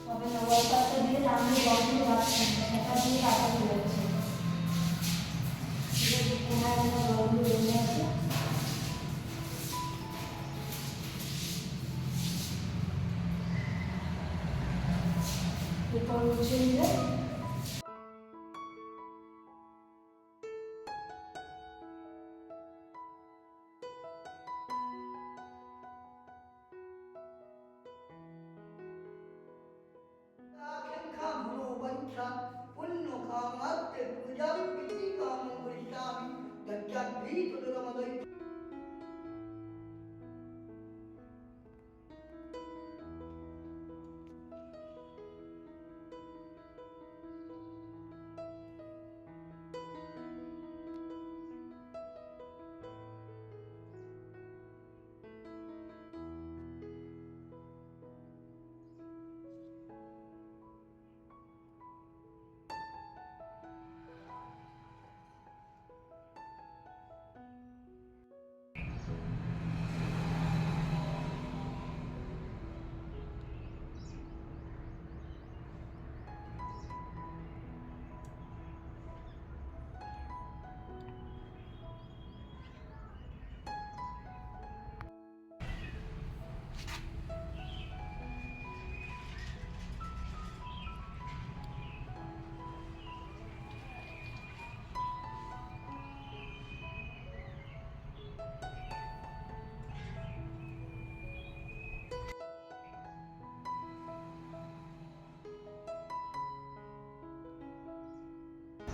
তবে ওয়ালপাতা দিয়ে সামনে বন্ধ পাচ্ছে না, সেটা দিয়ে কাটা চলেছে। কোনায় জলগুলো জমে আছে, এরপর মুছে নিলে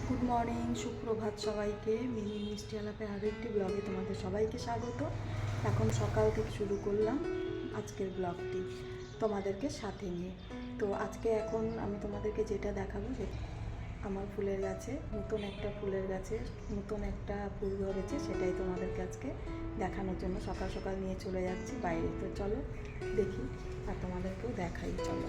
গুড মর্নিং, সুপ্রভাত সবাইকে। মিনি মিষ্টি আলাপে আরও একটি ব্লগে তোমাদের সবাইকে স্বাগত। এখন সকাল থেকে শুরু করলাম আজকের ব্লগটি তোমাদেরকে সাথে নিয়ে। তো আজকে এখন আমি তোমাদেরকে যেটা দেখাবো যে আমার ফুলের গাছে নতুন একটা ফুলের গাছে নতুন একটা ফুল ধরেছে, সেটাই তোমাদেরকে আজকে দেখানোর জন্য সকাল সকাল নিয়ে চলে যাচ্ছি বাইরে। তো চলো দেখি আর তোমাদেরকেও দেখাই, চলো।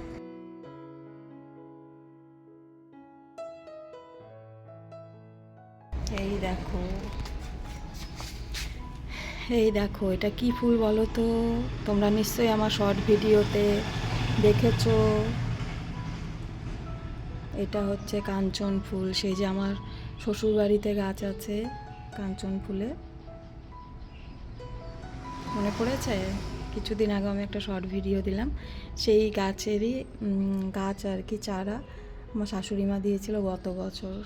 এই দেখো, এই দেখো, এটা কি ফুল বলো তো? তোমরা নিশ্চয়ই আমার শর্ট ভিডিওতে দেখেছো। এটা হচ্ছে কাঞ্চন ফুল। সেই যে আমার শ্বশুর বাড়িতে গাছ আছে কাঞ্চন ফুলের, মনে পড়েছে? কিছুদিন আগে আমি একটা শর্ট ভিডিও দিলাম, সেই গাছেরই গাছ আর কি, চারা আমার শাশুড়ি মা দিয়েছিল গত বছর।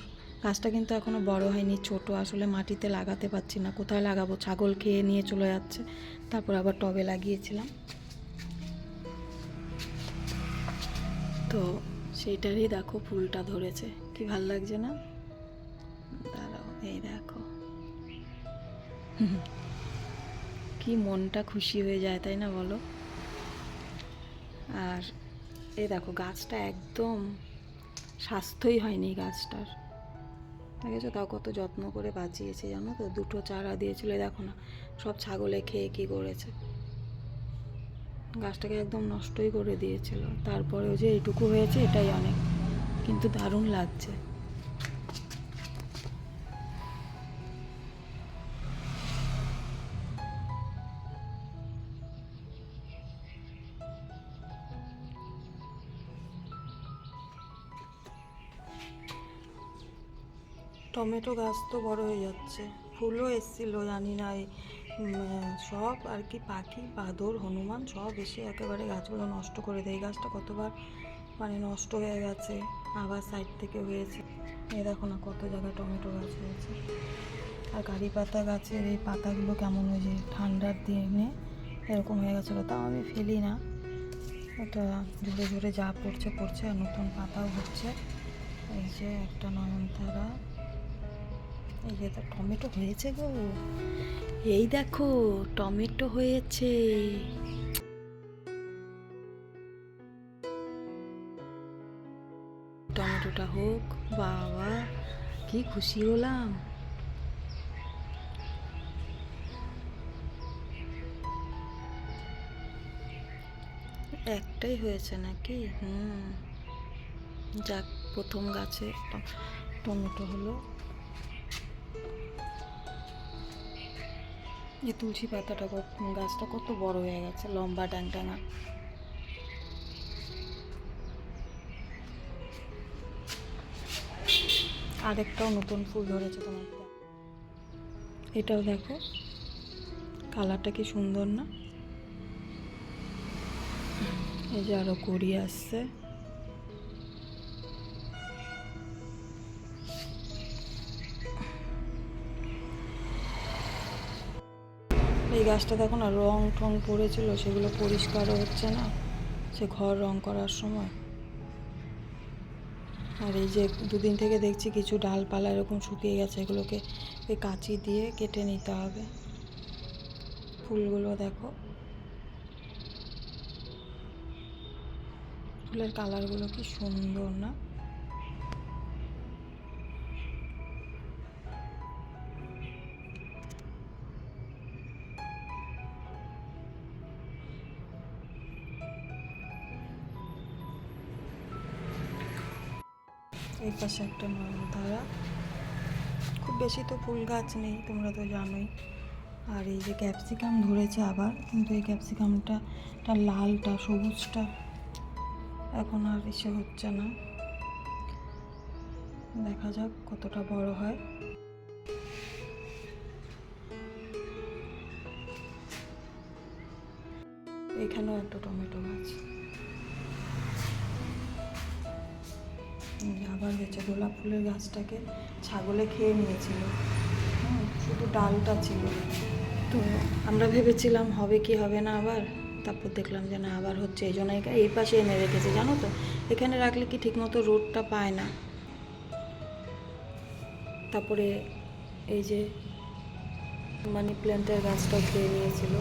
গাছটা কিন্তু এখনও বড় হয়নি, ছোট। আসলে মাটিতে লাগাতে পারছি না, কোথায় লাগাবো, ছাগল খেয়ে নিয়ে চলে যাচ্ছে। তারপর আবার টবে লাগিয়েছিলাম, তো সেইটারই দেখো ফুলটা ধরেছে, কি ভাল লাগছে না? দাঁড়াও, এই দেখো, কি মনটা খুশি হয়ে যায়, তাই না বলো? আর এই দেখো, গাছটা একদম স্বাস্থ্যই হয়নি গাছটার, দেখেছো? তাও কত যত্ন করে বাঁচিয়েছে, জানো তো। দুটো চারা দিয়েছিল, দেখো না, সব ছাগলে খেয়ে কি করেছে, গাছটাকে একদম নষ্টই করে দিয়েছিল। তারপরেও যে এইটুকু হয়েছে, এটাই অনেক, কিন্তু দারুণ লাগছে। টমেটো গাছ তো বড় হয়ে যাচ্ছে, ফুলও এসেছিলো, জানি না সব আর কি পাখি, বাদর, হনুমান সব এসে একেবারে গাছগুলো নষ্ট করে দেয়। গাছটা কতবার মানে নষ্ট হয়ে গেছে, আবার সাইড থেকে হয়েছে। এই দেখো না, কত জায়গায় টমেটো গাছ হয়েছে। আর কারি পাতা গাছের এই পাতাগুলো কেমন, ওই যে ঠান্ডার দিনে এরকম হয়ে গেছিলো, তাও আমি ফেলি না, এটা ঝরে ঝরে যা পড়ছে পড়ছে, আর নতুন পাতাও হচ্ছে। এই যে একটা নয়নতারা, এই যে তো টমেটো হয়েছে গো, এই দেখো টমেটো হয়েছে। টমেটোটা হোক, বাবা কি খুশি হলাম। একটাই হয়েছে নাকি? যাক, প্রথম গাছে টমেটো হলো। যে তুলসী পাতাটা, গাছটা কত বড় হয়ে গেছে, লম্বা টাংটানা। আরেকটাও নতুন ফুল ধরেছে তোমার। এটাও দেখো কালারটা কি সুন্দর না? এই যে আরো কড়ি আসছে। এই গাছটা দেখো না, রং টং পড়েছিল, সেগুলো পরিষ্কারও হচ্ছে না সে ঘর রং করার সময়। আর এই যে দুদিন থেকে দেখছি কিছু ডালপালা এরকম শুকিয়ে গেছে, এগুলোকে ওই কাঁচি দিয়ে কেটে নিতে হবে। ফুলগুলো দেখো, ফুলের কালারগুলো কি সুন্দর না? এই পাশে একটা নয়নতারা। খুব বেশি তো ফুল গাছ নেই, তোমরা তো জানোই। আর এই যে ক্যাপসিকাম ধরেছে আবার, কিন্তু এই ক্যাপসিকামটা লালটা সবুজটা এখন আর ইসে হচ্ছে না। দেখা যাক কতটা বড় হয়। এখানেও একটা টমেটো গাছ আবার হয়েছে। গোলাপ ফুলের গাছটাকে ছাগলে খেয়ে নিয়েছিল, শুধু ডালটা ছিল। তো আমরা ভেবেছিলাম হবে কি হবে না, আবার তারপর দেখলাম যে না, আবার হচ্ছে। এই জন্য এই পাশে এনে রেখেছে, জানো তো, এখানে রাখলে কি ঠিকমতো রোদটা পায় না। তারপরে এই যে মানি প্ল্যান্টের গাছটাও খেয়ে নিয়েছিল,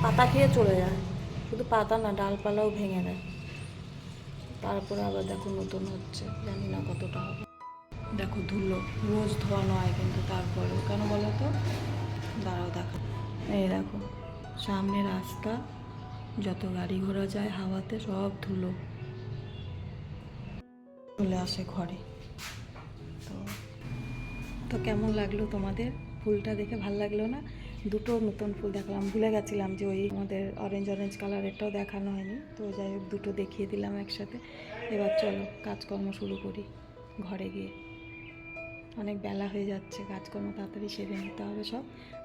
পাতা খেয়ে চলে যায়, শুধু পাতা না ডালপালাও ভেঙে দেয়। তারপরে আবার দেখো নতুন হচ্ছে, জানি না কতটা হবে। দেখো ধুলো, রোজ ধোয়ানো হয় কিন্তু তারপরেও কেন বলো তো? দাঁড়াও দেখা। এই দেখো সামনে রাস্তা, যত গাড়ি ঘোড়া যায় হাওয়াতে সব ধুলো চলে আসে ঘরে। তো তো কেমন লাগলো তোমাদের? ফুলটা দেখে ভালো লাগলো না? দুটো নতুন ফুল দেখালাম, ভুলে গেছিলাম যে ওই আমাদের অরেঞ্জ কালারেরটাও দেখানো হয়নি। তো যাই হোক, দুটো দেখিয়ে দিলাম একসাথে। এবার চলো কাজকর্ম শুরু করি ঘরে গিয়ে। অনেক বেলা হয়ে যাচ্ছে, কাজকর্ম তাড়াতাড়ি সেরে নিতে হবে সব।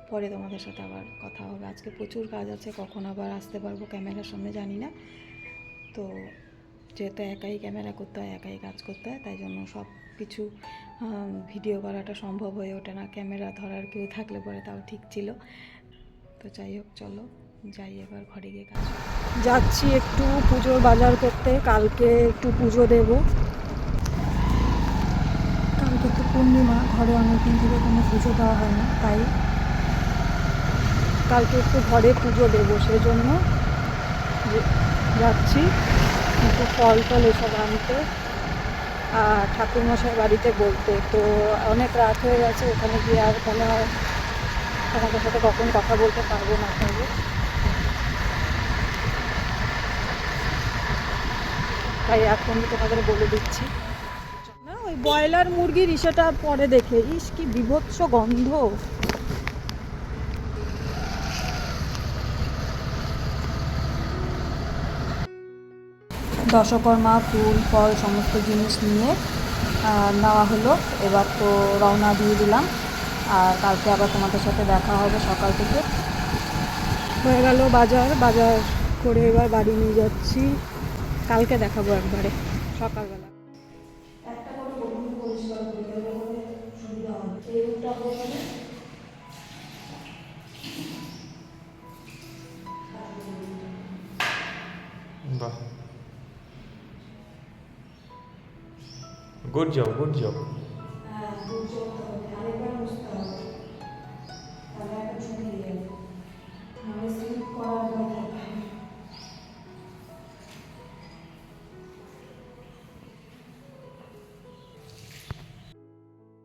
পরে তোমাদের সাথে আবার কথা হবে। আজকে প্রচুর কাজ আছে, কখন আবার আসতে পারবো ক্যামেরার সামনে জানি না। তো যেহেতু একাই ক্যামেরা করতে হয়, একাই কাজ করতে হয়, তাই জন্য সব কিছু ভিডিও করাটা সম্ভব হয়ে ওঠে না। ক্যামেরা ধরার কেউ থাকলে পরে তাও ঠিক ছিল। তো যাই হোক, চলো যাই এবার ঘরে গিয়ে কাজ। যাচ্ছি একটু পুজোর বাজার করতে, কালকে একটু পুজো দেব। কালকে তো পূর্ণিমা, ঘরে অনেকদিন থেকে কোনো পুজো দেওয়া হয় না, তাই কালকে একটু ঘরে পুজো দেবো, সেজন্য যাচ্ছি একটু ফল টল এসব আনতে আর ঠাকুরমশাই বাড়িতে বলতে। তো অনেক রাত হয়ে গেছে, ওখানে গিয়ে আর মনে হয় তোমাদের সাথে কখন কথা বলতে পারবো না পারবো, তাই এখন তোমাদের বলে দিচ্ছি। না, ওই ব্রয়লার মুরগির ইসেটা পরে দেখে, ইস কি বিভৎস গন্ধ। দশকর্মা ফুল ফল সমস্ত জিনিস নিয়ে নেওয়া হলো। এবার তো রওনা দিয়ে দিলাম, আর কালকে আবার তোমাদের সাথে দেখা হবে। সকাল থেকে হয়ে গেল বাজার করে এবার বাড়ি নিয়ে যাচ্ছি। কালকে দেখাবো একবারে সকালবেলা। একটা করে বন্ধু পরিষ্কার করে দেবো বলে সুবিধা হবে। এই রুটটা বসাবে, বাহ, গুড জব গুড জব। হ্যাঁ বুঝতে হবে, আরেকবার বুঝতে হবে, তাহলে একটা ছুটি দিয়ে যাবে, নাহলে স্লিপ করার ভয় থাকে।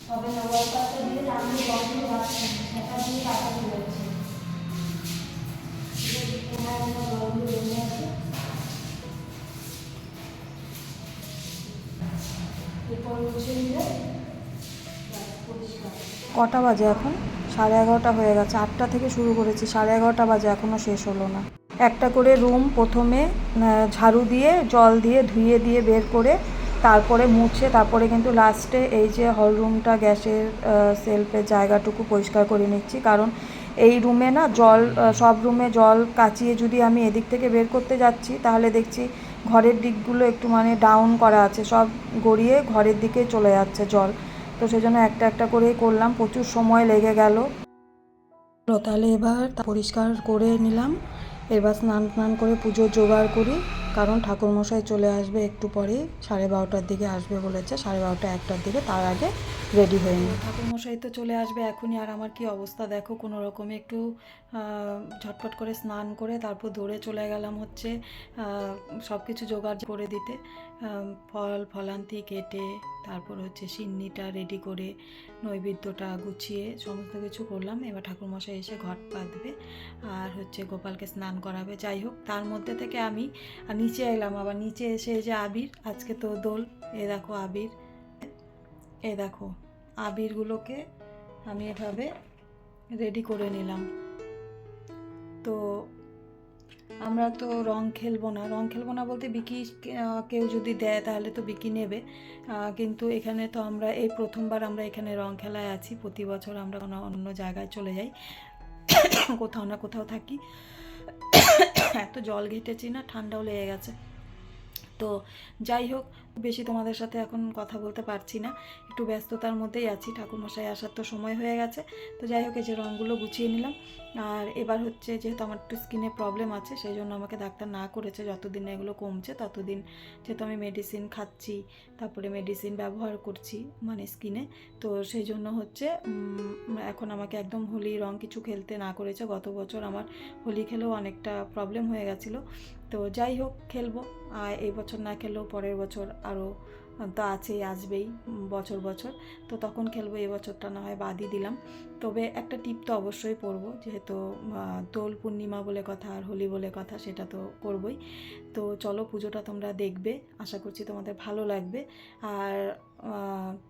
তবে নবরপাতা দিয়ে রান্না বন্ধ যাচ্ছে, সেটা দিয়ে কাটা যাচ্ছে। কটা বাজে এখন? 11:30 হয়ে গেছে। 8টা থেকে শুরু করেছি, 11:30 বাজে এখনও শেষ হলো না। একটা করে রুম প্রথমে ঝাড়ু দিয়ে জল দিয়ে ধুয়ে দিয়ে বের করে তারপরে মুছে তারপরে কিন্তু লাস্টে এই যে হল রুমটা গ্যাসের সেলফের জায়গাটুকু পরিষ্কার করে নিচ্ছি, কারণ এই রুমে না জল, সব রুমে জল কাচিয়ে যদি আমি এদিক থেকে বের করতে যাচ্ছি তাহলে দেখছি ঘরের দিকগুলো একটু মানে ডাউন করা আছে, সব গড়িয়ে ঘরের দিকে চলে যাচ্ছে জল। তো সেই জন্য একটা একটা করেই করলাম, প্রচুর সময় লেগে গেল। তাহলে এবার পরিষ্কার করে নিলাম, এবার স্নান করে পুজোর জোগাড় করি, কারণ ঠাকুরমশাই চলে আসবে একটু পরেই, 12:30টার দিকে আসবে বলেছে, 12:30 1টার দিকে, তার আগে রেডি হয়ে নিই। ঠাকুরমশাই তো চলে আসবে এখনই, আর আমার কি অবস্থা দেখো, কোনো রকমে একটু ঝটপট করে স্নান করে তারপর দৌড়ে চলে গেলাম হচ্ছে সব কিছু জোগাড় করে দিতে, ফলান্তি কেটে তারপর হচ্ছে সিন্নিটা রেডি করে নৈবেদ্যটা গুছিয়ে সমস্ত কিছু করলাম। এবার ঠাকুরমশাই এসে ঘট পাতবে আর হচ্ছে গোপালকে স্নান করাবে। যাই হোক, তার মধ্যে থেকে আমি নিচে এলাম, আবার নিচে এসে এই যে আবির, আজকে তো দোল, এ দেখো আবির, এ দেখো আবিরগুলোকে আমি এভাবে রেডি করে নিলাম। তো আমরা তো রং খেলবো না বলতে বিকি কেউ যদি দেয় তাহলে তো বিকি নেবে, কিন্তু এখানে তো আমরা এই প্রথমবার আমরা এখানে রং খেলায় আছি। প্রতি বছর আমরা অন্য জায়গায় চলে যাই, কোথাও না কোথাও থাকি। এত জল ঘেটেছি না, ঠান্ডাও লেগে গেছে। তো যাই হোক, বেশি তোমাদের সাথে এখন কথা বলতে পারছি না, একটু ব্যস্ততার মধ্যেই আছি, ঠাকুরমশাই আসার তো সময় হয়ে গেছে। তো যাই হোক, এই যে রঙগুলো গুছিয়ে নিলাম। আর এবার হচ্ছে যেহেতু আমার একটু স্কিনে প্রবলেম আছে, সেই জন্য আমাকে ডাক্তার না করেছে যতদিন এগুলো কমছে ততদিন, যেহেতু আমি মেডিসিন খাচ্ছি, তারপরে মেডিসিন ব্যবহার করছি মানে স্কিনে, তো সেই জন্য হচ্ছে এখন আমাকে একদম হোলি রং কিছু খেলতে না করেছে। গত বছর আমার হোলি খেলেও অনেকটা প্রবলেম হয়ে গেছিলো। তো যাই হোক, খেলবো, আর এই বছর না খেলেও পরের বছর আরও তো আছেই, আসবেই বছর বছর, তো তখন খেলবো। এবছরটা না হয় বাদই দিলাম, তবে একটা টিপ তো অবশ্যই পরবো, যেহেতু দোল পূর্ণিমা বলে কথা আর হোলি বলে কথা, সেটা তো করবই। তো চলো, পুজোটা তোমরা দেখবে, আশা করছি তোমাদের ভালো লাগবে। আর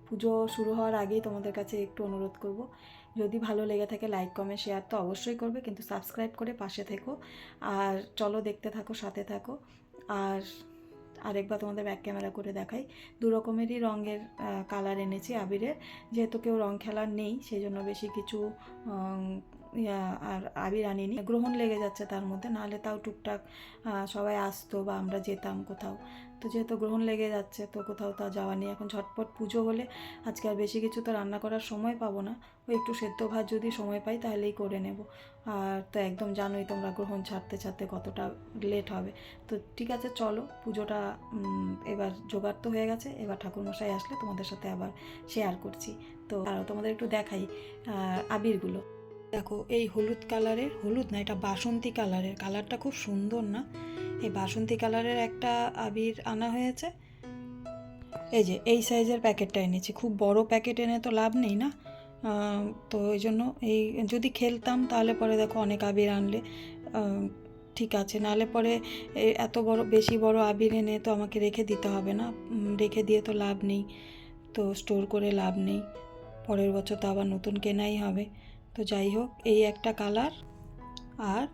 পুজো শুরু হওয়ার আগেই তোমাদের কাছে একটু অনুরোধ করব, যদি ভালো লেগে থাকে লাইক কমেন্ট শেয়ার তো অবশ্যই করবে, কিন্তু সাবস্ক্রাইব করে পাশে থেকো। আর চলো, দেখতে থাকো, সাথে থাকো। আর আরেকবার তোমাদের ব্যাক ক্যামেরা করে দেখাই, দু রকমেরই রঙের কালার এনেছি আবিরের, যেহেতু কেউ রং খেলার নেই সেই জন্য বেশি কিছু আর আবির আনিনি। গ্রহণ লেগে যাচ্ছে তার মধ্যে, নাহলে তাও টুকটাক সবাই আসতো বা আমরা যেতাম কোথাও, তো যেহেতু গ্রহণ লেগে যাচ্ছে তো কোথাও তা যাওয়া নেই। এখন ঝটপট পুজো হলে আজকে আর বেশি কিছু তো রান্না করার সময় পাবো না, ওই একটু সেদ্ধ ভাত যদি সময় পাই তাহলেই করে নেব। আর তো একদম জানোই তোমরা, গ্রহণ ছাড়তে কতটা লেট হবে। তো ঠিক আছে, চলো, পুজোটা এবার জোগাড় তো হয়ে গেছে, এবার ঠাকুরমশাই আসলে তোমাদের সাথে আবার শেয়ার করছি। তো তোমাদের একটু দেখাই আবিরগুলো। দেখো, এই হলুদ কালারের, হলুদ না, এটা বাসন্তী কালারের, কালারটা খুব সুন্দর না? এই বাসন্তী কালারের একটা আবির আনা হয়েছে, এই যে এই সাইজের প্যাকেটটা এনেছি। খুব বড় প্যাকেট এনে তো লাভ নেই না, তো এই জন্য এই যদি খেলতাম তাহলে পরে দেখো অনেক আবির আনলে ঠিক আছে, নাহলে পরে এত বড় বেশি বড় আবির এনে তো আমাকে রেখে দিতে হবে না, রেখে দিয়ে তো লাভ নেই, তো স্টোর করে লাভ নেই, পরের বছর তো আবার নতুন কেনাই হবে। তো যাই হোক, এই একটা কালার আর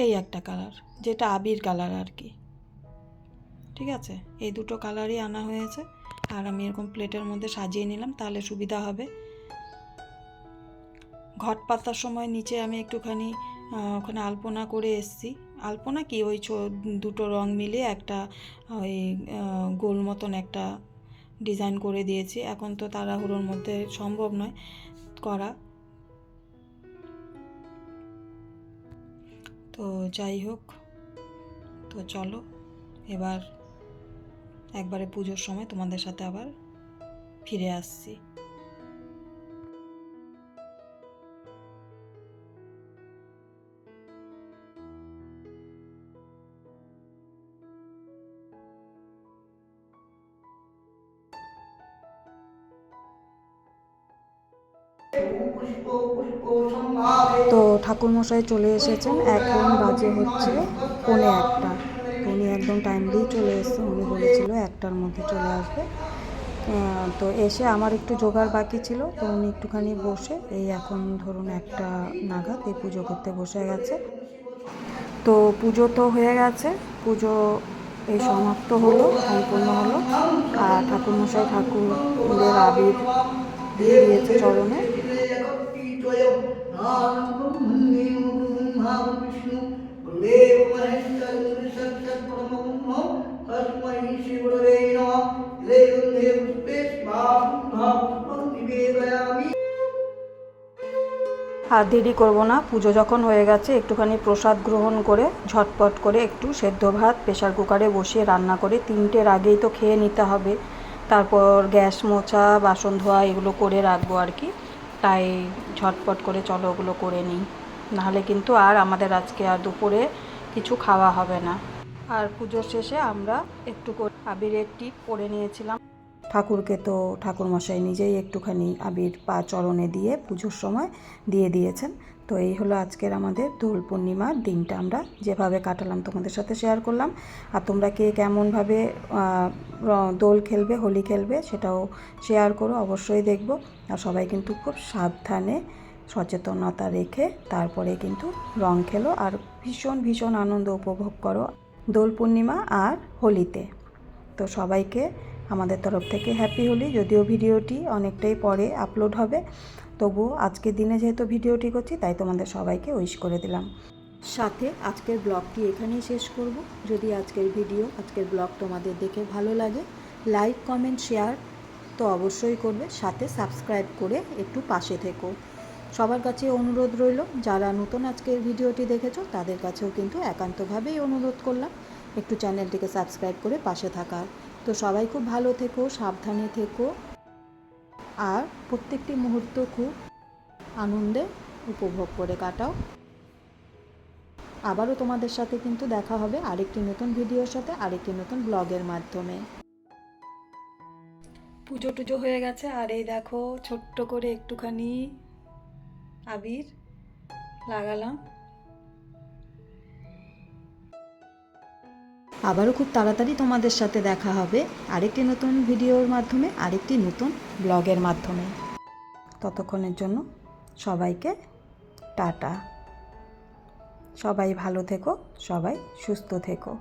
এই একটা কালার, যেটা আবির কালার আর কি, ঠিক আছে, এই দুটো কালারই আনা হয়েছে। আর আমি এরকম প্লেটের মধ্যে সাজিয়ে নিলাম, তাহলে সুবিধা হবে। ঘট পাতার সময় নিচে আমি একটুখানি ওখানে আলপনা করে এসেছি, আলপনা কি, ওই দুটো রং মিলিয়ে একটা ওই গোল মতন একটা ডিজাইন করে দিয়েছি। এখন তো তাড়াহুড়োর মধ্যে সম্ভব নয় করা, তো যাই হোক, তো চলো এবার একবারে পুজোর সময় তোমাদের সাথে আবার ফিরে আসছি। তো ঠাকুরমশাই চলে এসেছেন, এখন বাজে হচ্ছে 1:45, তো উনি একদম টাইমলিই চলে এসছে, উনি বলেছিল 1টার মধ্যে চলে আসবে। তো এসে আমার একটু জোগাড় বাকি ছিল, তো উনি একটুখানি বসে এই এখন ধরুন 1টা নাগাদ এই পুজো করতে বসে গেছে। তো পুজো তো হয়ে গেছে, পুজো এই সমাপ্ত হলো, সম্পূর্ণ হলো। আর ঠাকুরমশাই ঠাকুরদের আবির দিয়ে দিয়েছে চরণে। আর দেরি করবো না, পুজো যখন হয়ে গেছে একটুখানি প্রসাদ গ্রহণ করে ঝটপট করে একটু সেদ্ধ ভাত প্রেশার কুকারে বসিয়ে রান্না করে 3টের আগেই তো খেয়ে নিতে হবে। তারপর গ্যাস মোছা, বাসন ধোয়া এগুলো করে রাখবো আর কি। তাই ঝটপট করে চলো ওগুলো করে নিই, নাহলে কিন্তু আর আমাদের আজকে আর দুপুরে কিছু খাওয়া হবে না। আর পুজোর শেষে আমরা একটু করে আবিরের টিপ পরে নিয়েছিলাম। ঠাকুরকে তো ঠাকুরমশাই নিজেই একটুখানি আবির পা চরণে দিয়ে পুজোর সময় দিয়ে দিয়েছেন। তো এই হলো আজকের আমাদের দোল পূর্ণিমার দিনটা আমরা যেভাবে কাটালাম তোমাদের সাথে শেয়ার করলাম। আর তোমরা কে কেমনভাবে দোল খেলবে, হোলি খেলবে সেটাও শেয়ার করো, অবশ্যই দেখব। আর সবাই কিন্তু খুব সাবধানে সচেতনতা রেখে তারপরে কিন্তু রং খেলো আর ভীষণ ভীষণ আনন্দ উপভোগ করো দোল পূর্ণিমা আর হোলিতে। তো সবাইকে আমাদের তরফ থেকে হ্যাপি হোলি। যদিও ভিডিওটি অনেকটাই পরে আপলোড হবে, তবুও আজকের দিনে যেহেতু ভিডিওটি করছি তাই তোমাদের সবাইকে উইশ করে দিলাম। সাথে আজকের ব্লগটি এখানেই শেষ করব। যদি আজকের ব্লগ তোমাদের দেখে ভালো লাগে, লাইক কমেন্ট শেয়ার তো অবশ্যই করবে, সাথে সাবস্ক্রাইব করে একটু পাশে থেকো। সবার কাছে অনুরোধ রইল, যারা নতুন আজকের ভিডিওটি দেখেছো তাদের কাছেও কিন্তু একান্তভাবেই অনুরোধ করলাম একটু চ্যানেলটিকে সাবস্ক্রাইব করে পাশে থাকার। তো সবাই খুব ভালো থেকো, সাবধানে থেকো আর প্রত্যেকটি মুহূর্ত খুব আনন্দে উপভোগ করে কাটাও। আবারও তোমাদের সাথে কিন্তু দেখা হবে আরেকটি নতুন ভিডিওর সাথে, আরেকটি নতুন ব্লগের মাধ্যমে। পুজো টুজো হয়ে গেছে আর এই দেখো ছোট্ট করে একটুখানি আবির লাগালাম। আবারও খুব তাড়াতাড়ি তোমাদের সাথে দেখা হবে আরেকটি নতুন ভিডিওর মাধ্যমে, আরেকটি নতুন ব্লগের মাধ্যমে। ততক্ষণের জন্য সবাইকে টাটা। সবাই ভালো থেকো, সবাই সুস্থ থেকো।